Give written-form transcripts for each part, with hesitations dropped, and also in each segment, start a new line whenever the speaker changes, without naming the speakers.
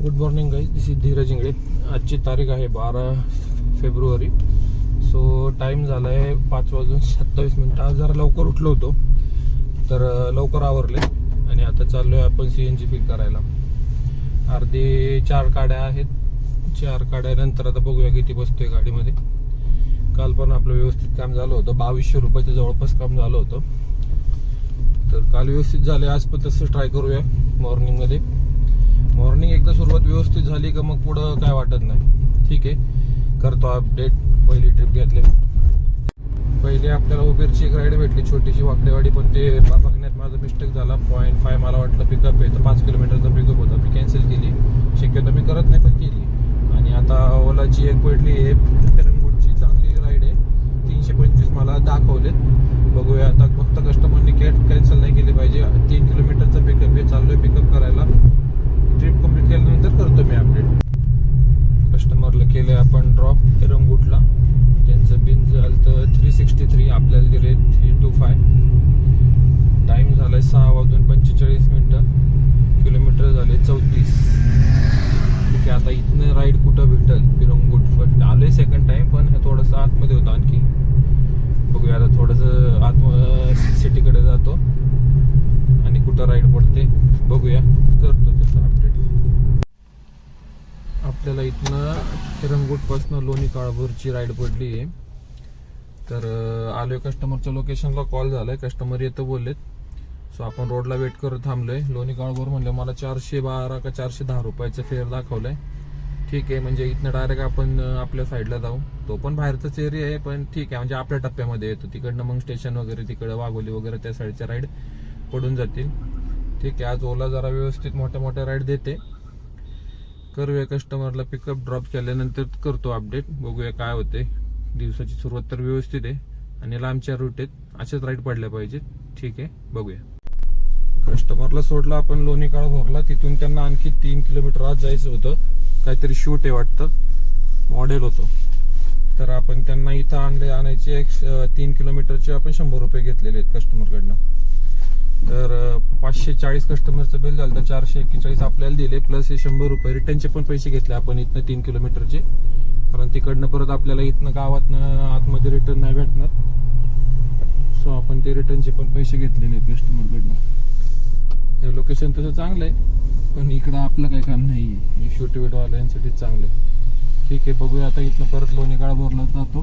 Good morning guys, this is Dheeraj Ingale. आजची तारीख आहे 12 फेब्रुवारी. सो टाईम झाला आहे 5:27. आज जरा लवकर उठलो होतो तर लवकर आवरले आणि आता चाललोय आपण CNG फिल करायला. अर्धी 4 गाड्या आहेत. 4 गाड्यानंतर आता बघूया किती बसतोय गाडीमध्ये. काल पण आपलं व्यवस्थित काम झालं होतं. 2200 रुपयाच्या जवळपास काम झालं होतं. तर काल व्यवस्थित झाले, आज पण तसं ट्राय करूया मॉर्निंगमध्ये. मॉर्निंग एकदा सुरुवात व्यवस्थित झाली का मग पुढं काय वाटत नाही. ठीक आहे, करतो अपडेट. पहिली ट्रिप घेतली. पहिले आपल्याला उबेरची एक राईड भेटली छोटीशी वाकडेवाडी, पण ते बघण्यात माझा मिस्टेक झाला. 0.5 मला वाटलं पिकअप आहे, तर 5 किलोमीटरचा पिकअप होता. मी कॅन्सल केली. शक्यतो मी करत नाही पण केली. आणि आता ओलाची एक भेटली आहे पेरंगुटची, चांगली राईड आहे. 325 मला दाखवलेत. बघूया आता. फक्त कस्टमरने कॅन्सल नाही केली पाहिजे. 3 किलोमीटरचा पिकअप आहे. चाललोय पिकअप करायला. ट्रिप कंप्लीट केल्यानंतर करतो मी अपडेट. कस्टमरला केलंय आपण ड्रॉप पेरंगुटला. त्यांचं बिल झालं तर 363, आपल्याला दिले 325. टाइम झालाय 6:45. किलोमीटर झाले 34. ठीक आहे, आता इथनं राईड कुठं भेटल पेरंगुट आलोय सेकंड टाइम, पण हे थोडंसं आतमध्ये होतं आणखी. बघूया आता, थोडंसं आत सिटीकडे जातो आणि कुठं राईड पडते बघूया. करतो तसं अपडेट. आपल्याला इथनं पेरंगुटपासून लोणी काळभोरची राईड पडली आहे. तर आलोय कस्टमरच्या लोकेशनला. कॉल झालाय, कस्टमर येतं बोललेत. सो आपण रोडला वेट करत थांबलोय. लोणी काळभोर म्हणलं मला 412 का 410 रुपयाचं फेअर दाखवलंय. ठीक आहे, म्हणजे इथनं डायरेक्ट आपण आपल्या साईडला जाऊ. तो पण बाहेरचाच एरिया आहे, पण ठीक आहे, म्हणजे आपल्या टप्प्यामध्ये येतो. तिकडनं मग स्टेशन वगैरे, तिकडं वाघोली वगैरे त्या साईडच्या राईड पडून जातील. ठीक आहे, आज ओला जरा व्यवस्थित मोठ्या राईड देते. करूया कस्टमरला पिकअप ड्रॉप केल्यानंतर करतो अपडेट. बघूया काय होते. दिवसाची सुरुवात तर व्यवस्थित आहे आणि लांबच्या रूट आहेत. अशाच राईड पडल्या पाहिजेत. ठीक आहे, बघूया. कस्टमरला सोडला आपण लोणी काळभोरला. तिथून त्यांना आणखी 3 किलोमीटर आज जायचं होतं. काहीतरी शूट आहे वाटतं, मॉडेल होतं. तर आपण त्यांना इथं आणायचे 3 किलोमीटरचे आपण 100 रुपये घेतलेले आहेत कस्टमरकडनं. तर 540 कस्टमरचं बिल झालं. तर 441 आपल्याला दिले, प्लस हे 100 रुपये रिटर्नचे पण पैसे घेतले आपण इथनं 3 किलोमीटरचे. कारण तिकडनं परत आपल्याला इथनं गावातनं आतमध्ये रिटर्न नाही भेटणार. सो आपण ते रिटर्नचे पण पैसे घेतलेले आहेत कस्टमरकडनं. हे लोकेशन तसं चांगलं आहे, पण इकडं आपलं काही काम नाही. हे शूट व्हिडिओवाल्यांसाठी चांगलं आहे. ठीक आहे, बघूया आता. इथनं परत लोणी काळभोरला जातो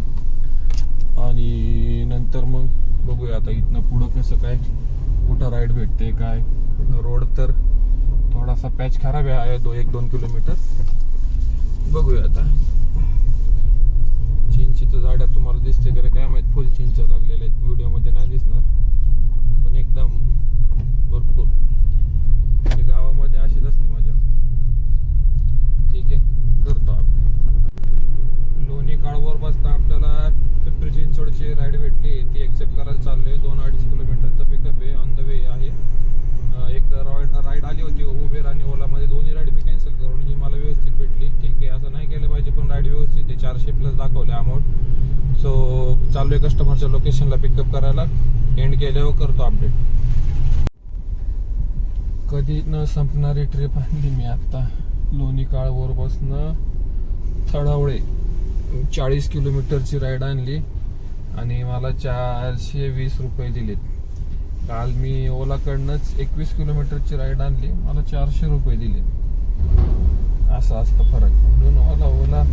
आणि नंतर मग बघूया आता इथनं पुढं कसं काय, कुठं राईड भेटते काय. रोड तर थोडासा पॅच खराब आहे, 1-2 किलोमीटर. बघूया आता. चिंचेच्या झाड्या तुम्हाला दिसते का काय माहित. फुल चिंच लागलेले आहेत, व्हिडिओमध्ये नाही दिसणार, पण एकदम भरपूर. हे गावामध्ये अशीच असते मजा. ठीक आहे, करतो आपण. लोणी काळभोर पासून आपल्याला पिंपरी चिंचवडची राईड भेटली. ती एक्सेप्ट करायला चाललोय. 2-2.5 किलोमीटरचा पिकअप आहे. ऑन द वे आहे. एक राईड आली होती उबेर आणि ओलामध्ये. दोन्ही राईड मी कॅन्सल करून ही मला व्यवस्थित भेटली. ठीक आहे, असं नाही केलं पाहिजे, पण राईड व्यवस्थित आहे. 400 प्लस दाखवले अमाऊंट. सो चाललोय कस्टमरच्या लोकेशनला पिकअप करायला. एंड केल्यावर करतो अपडेट. कधी न संपणारी ट्रिप आणली मी आता. लोणी काळभोर पासून थडावळे 40 किलोमीटरची राईड आणली आणि मला 420 रुपये दिलेत. काल मी ओलाकडनंच 21 किलोमीटरची राईड आणली, मला 400 रुपये दिले. असं असतं फरक. म्हणून ओला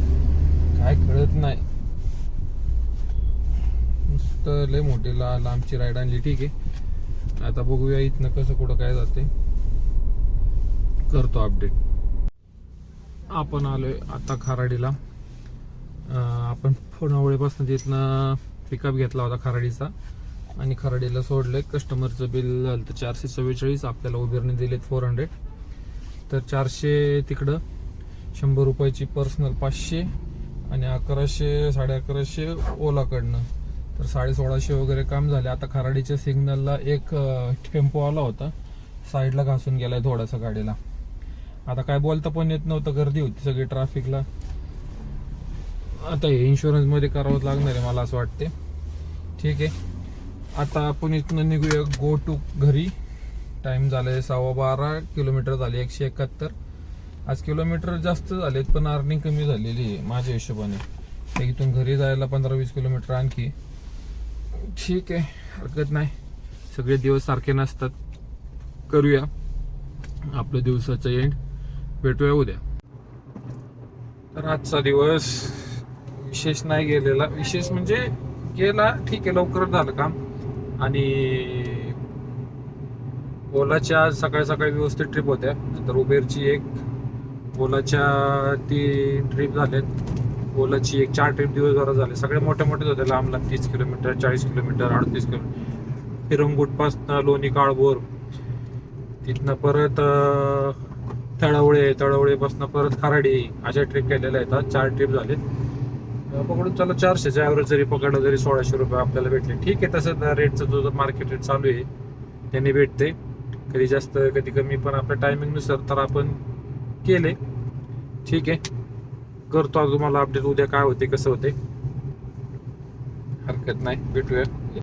काय कळत नाही. नुसतं लय मोठी लांबची राईड आणली. ठीक आहे, आता बघूया इथनं कसं कुठं काय जाते. करतो अपडेट. आपण आलोय आता खराडीला. आपण फोनावळेपासून तिथनं पिकअप घेतला होता खराडीचा आणि खराडीला सोडले. कस्टमरचं बिल झालं तर 444. आपल्याला उबेरने दिलेत 400. तर 400 तिकडं, 100 रुपयाची पर्सनल 500 आणि 1100 1150 ओलाकडनं. तर 1650 वगैरे काम झाले. आता खराडीच्या सिग्नलला एक टेम्पो आला होता, साईडला घासून गेलाय थोडासा गाडीला. आता काय बोलता पण येत नव्हतं, गर्दी होती सगळी ट्रॅफिकला. आता हे इन्शुरन्स मध्ये करावंच लागणार आहे मला असं वाटते. ठीक आहे, आता आपण इथनं निघूया गो टू घरी. टाइम झालाय 12:15 किलोमीटर झाले 171. आज किलोमीटर जास्त झालेत पण अर्निंग कमी झालेली आहे माझ्या हिशोबाने. तर इथून घरी जायला 15-20 किलोमीटर आणखी. ठीक आहे, हरकत नाही. सगळे दिवस सारखे नसतात. करूया आपलं दिवसाचं एंड. भेटूया उद्या. तर आजचा दिवस विशेष नाही गेलेला. विशेष म्हणजे गेला, ठीक आहे, लवकरच झालं काम. आणि ओलाच्या आज सकाळी सकाळी व्यवस्थित ट्रिप होत्या. नंतर उबेरची एक, ओलाच्या 3 ट्रिप झाल्यात. ओलाची एक 4 ट्रिप दिवसभरात झाले. सगळे मोठे मोठेच होते, लांब लांब 30 kilometre, 40 kilometre, 38 kilometre. हिरंगुटपासनं Loni Kalbhor, तिथनं परत तळवळेपासून परत खाराडी, अशा ट्रिप केलेल्या आहेत. 4 ट्रिप झाले. पकडून चला 400च्या ॲव्हरेज जरी पकडलं तरी 1600 रुपये आपल्याला भेटले. ठीक आहे, तसं रेटचं जो मार्केट रेट चालू आहे त्यांनी भेटते. कधी जास्त कधी कमी, पण आपल्या टायमिंगनुसार तर आपण केले. ठीक आहे, करतो तुम्हाला अपडेट उद्या काय होते कसं होते. हरकत नाही, भेटूया.